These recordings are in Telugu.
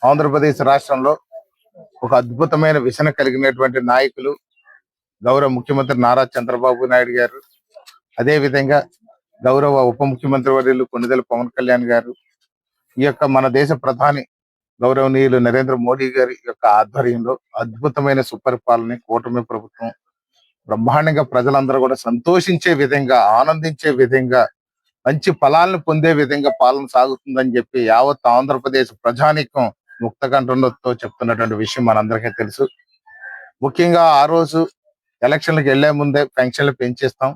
ఆంధ్రప్రదేశ్ రాష్ట్రంలో ఒక అద్భుతమైన విజన్ కలిగినటువంటి నాయకులు గౌరవ ముఖ్యమంత్రి నారా చంద్రబాబు నాయుడు గారు, అదే విధంగా గౌరవ ఉప ముఖ్యమంత్రి వర్యులు కొణిదెల పవన్ కళ్యాణ్ గారు, ఈ యొక్క మన దేశ ప్రధాని గౌరవనీయులు నరేంద్ర మోడీ గారి యొక్క ఆధ్వర్యంలో అద్భుతమైన సుపరిపాలన కూటమి ప్రభుత్వం బ్రహ్మాండంగా ప్రజలందరూ కూడా సంతోషించే విధంగా, ఆనందించే విధంగా, మంచి ఫలాలను పొందే విధంగా పాలన సాగుతుందని చెప్పి యావత్ ఆంధ్రప్రదేశ్ ప్రజానీకం ముక్తకంఠంతో చెప్తున్నటువంటి విషయం మనందరికీ తెలుసు. ముఖ్యంగా ఆ రోజు ఎలక్షన్లకు వెళ్లే ముందే పెన్షన్లు పెంచేస్తాం,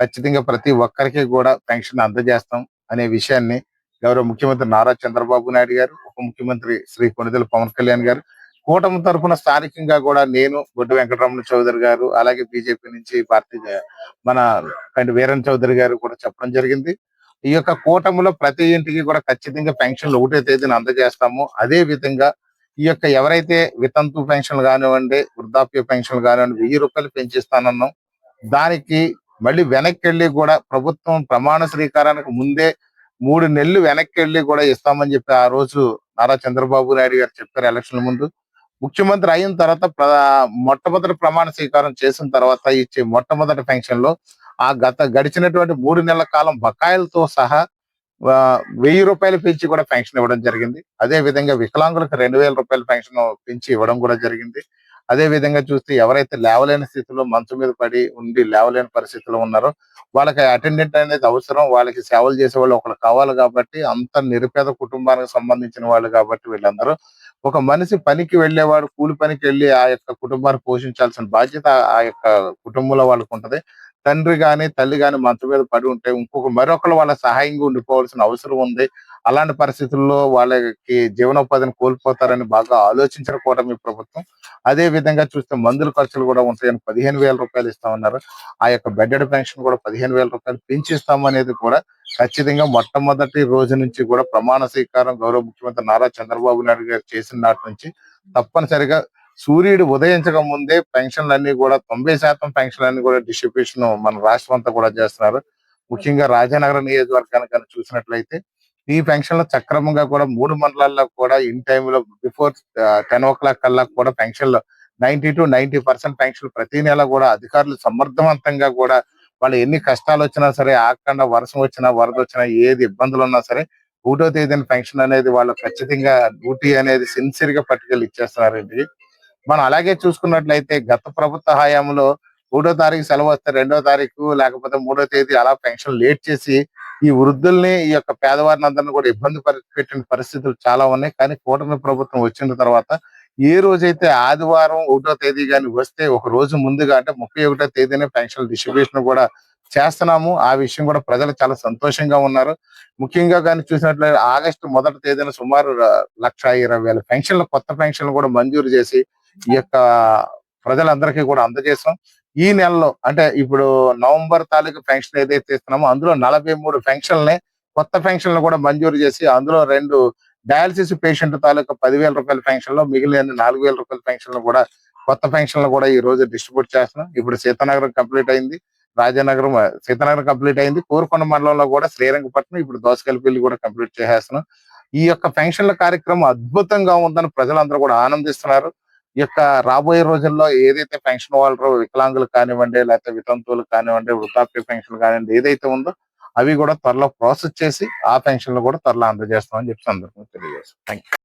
ఖచ్చితంగా ప్రతి ఒక్కరికి కూడా పెన్షన్ అందజేస్తాం అనే విషయాన్ని గౌరవ ముఖ్యమంత్రి నారా చంద్రబాబు నాయుడు గారు, ఉప ముఖ్యమంత్రి శ్రీ కొణిదెల పవన్ కళ్యాణ్ గారు, కూటమి తరఫున స్థానికంగా కూడా నేను బొడ్డు వెంకటరమణ చౌదరి గారు, అలాగే బీజేపీ నుంచి మన వీరన్ చౌదరి గారు కూడా చెప్పడం జరిగింది. ఈ యొక్క కూటమిలో ప్రతి ఇంటికి కూడా ఖచ్చితంగా పెన్షన్లు 1వ తేదీన అందజేస్తాము. అదే విధంగా ఈ యొక్క ఎవరైతే వితంతు పెన్షన్లు కానివ్వండి, వృద్ధాప్య పెన్షన్లు కానివ్వండి, 1000 రూపాయలు పెంచిస్తానన్నాం. దానికి మళ్ళీ వెనక్కి వెళ్ళి కూడా ప్రభుత్వం ప్రమాణ స్వీకారానికి ముందే 3 నెలలు వెనక్కి వెళ్ళి కూడా ఇస్తామని చెప్పి ఆ రోజు నారా చంద్రబాబు నాయుడు గారు చెప్పారు ఎలక్షన్ల ముందు. ముఖ్యమంత్రి అయిన తర్వాత మొట్టమొదటి ప్రమాణ స్వీకారం చేసిన తర్వాత ఇచ్చే మొట్టమొదటి పెన్షన్ లో గడిచినటువంటి 3 నెలల కాలం బకాయిలతో సహా 1000 రూపాయలు పెంచి కూడా పెన్షన్ ఇవ్వడం జరిగింది. అదే విధంగా వికలాంగులకు 2000 రూపాయల పెన్షన్ పెంచి ఇవ్వడం కూడా జరిగింది. అదే విధంగా చూస్తే ఎవరైతే లేవలేని స్థితిలో మంచం మీద పడి ఉండి లేవలేని పరిస్థితిలో ఉన్నారో వాళ్ళకి అటెండెంట్ అనేది అవసరం, వాళ్ళకి సేవలు చేసే వాళ్ళు ఒకరు కావాలి కాబట్టి, అంత నిరుపేద కుటుంబానికి సంబంధించిన వాళ్ళు కాబట్టి వీళ్ళందరూ ఒక మనిషి పనికి వెళ్ళేవాడు కూలి పనికి వెళ్ళి ఆ యొక్క కుటుంబాన్ని పోషించాల్సిన బాధ్యత ఆ యొక్క కుటుంబంలో వాళ్ళకు ఉంటది. తండ్రి గాని తల్లి గాని మంచం మీద పడి ఉంటే మరొకరు వాళ్ళ సహాయంగా ఉండిపోవాల్సిన అవసరం ఉంది. అలాంటి పరిస్థితుల్లో వాళ్ళకి జీవనోపాధిని కోల్పోతారని బాగా ఆలోచించిన కూటమి ప్రభుత్వం. అదే విధంగా చూస్తే మందుల ఖర్చులు కూడా ఉంటాయని 15,000 రూపాయలు ఇస్తామన్నారు. ఆ యొక్క బెడ్డెడ్ పెన్షన్ కూడా 15,000 రూపాయలు పెంచిస్తాం అనేది కూడా ఖచ్చితంగా మొట్టమొదటి రోజు నుంచి కూడా ప్రమాణ స్వీకారం గౌరవ ముఖ్యమంత్రి నారా చంద్రబాబు నాయుడు గారు చేసిన నాటి నుంచి తప్పనిసరిగా సూర్యుడు ఉదయించక ముందే పెన్షన్లన్నీ కూడా 90% పెన్షన్లన్నీ కూడా డిస్ట్రిబ్యూషన్ మన రాష్ట్రం అంతా కూడా చేస్తున్నారు. ముఖ్యంగా రాజానగరం నియోజకవర్గానికి చూసినట్లయితే ఈ పెన్షన్లు సక్రమంగా కూడా 3 మండలాల్లో కూడా ఇన్ టైంలో బిఫోర్ 10 o'clock కల్లా కూడా పెన్షన్లు 90% పెన్షన్లు ప్రతి నెల కూడా అధికారులు సమర్థవంతంగా కూడా వాళ్ళు ఎన్ని కష్టాలు వచ్చినా సరే, ఆకుండా వర్షం వచ్చినా, వరద వచ్చినా, ఏది ఇబ్బందులు ఉన్నా సరే 1వ తేదీన పెన్షన్ అనేది వాళ్ళు ఖచ్చితంగా డ్యూటీ అనేది సిన్సియర్ గా పట్టుకెళ్ళి ఇచ్చేస్తున్నారండి. మనం అలాగే చూసుకున్నట్లయితే గత ప్రభుత్వ హయాంలో 1వ తారీఖు సెలవు వస్తే 2వ తారీఖు లేకపోతే 3వ తేదీ అలా పెన్షన్ లేట్ చేసి ఈ వృద్ధుల్ని, ఈ యొక్క పేదవారిని అందరినీ కూడా ఇబ్బంది పెట్టిన పరిస్థితులు చాలా ఉన్నాయి. కానీ కూటమి ప్రభుత్వం వచ్చిన తర్వాత ఏ రోజైతే ఆదివారం 1వ తేదీ గాని వస్తే ఒక రోజు ముందుగా అంటే 31వ తేదీనే పెన్షన్ డిస్ట్రిబ్యూషన్ కూడా చేస్తున్నాము. ఆ విషయం కూడా ప్రజలు చాలా సంతోషంగా ఉన్నారు. ముఖ్యంగా కానీ చూసినట్లయితే ఆగస్టు 1వ తేదీన సుమారు 1,20,000 పెన్షన్లు, కొత్త పెన్షన్లు కూడా మంజూరు చేసి ఈ యొక్క ప్రజలందరికీ కూడా అందజేసాం. ఈ నెలలో అంటే ఇప్పుడు నవంబర్ తాలూకు పెన్షన్ ఏదైతే ఇస్తున్నామో అందులో 43 పెన్షన్లనే కొత్త పెన్షన్లు కూడా మంజూరు చేసి అందులో 2 డయాలసిస్ పేషెంట్ తాలూకా 10,000 రూపాయల పెన్షన్లో మిగిలిన 4,000 రూపాయల పెన్షన్లు కూడా కొత్త పెన్షన్లు కూడా ఈ రోజు డిస్ట్రిబ్యూట్ చేస్తున్నాం. ఇప్పుడు సీతానగరం కంప్లీట్ అయింది, రాజానగరం సీతానగరం కంప్లీట్ అయింది, కోరుకొండ మండలంలో కూడా శ్రీరంగపట్నం, ఇప్పుడు దోసకల్పల్లి కూడా కంప్లీట్ చేసేస్తున్నాం. ఈ యొక్క పెన్షన్ల కార్యక్రమం అద్భుతంగా ఉందని ప్రజలందరూ కూడా ఆనందిస్తున్నారు. ఈ యొక్క రాబోయే రోజుల్లో ఏదైతే పెన్షన్ వాళ్ళు వికలాంగులు కానివ్వండి, లేకపోతే వితంతువులు కానివ్వండి, వృద్ధాప్య పెన్షన్ కానివ్వండి, ఏదైతే ఉందో అవి కూడా త్వరలో ప్రాసెస్ చేసి ఆ పెన్షన్లు కూడా త్వరలో అందజేస్తామని చెప్పి సందర్భంగా తెలియజేస్తాం. Thank you.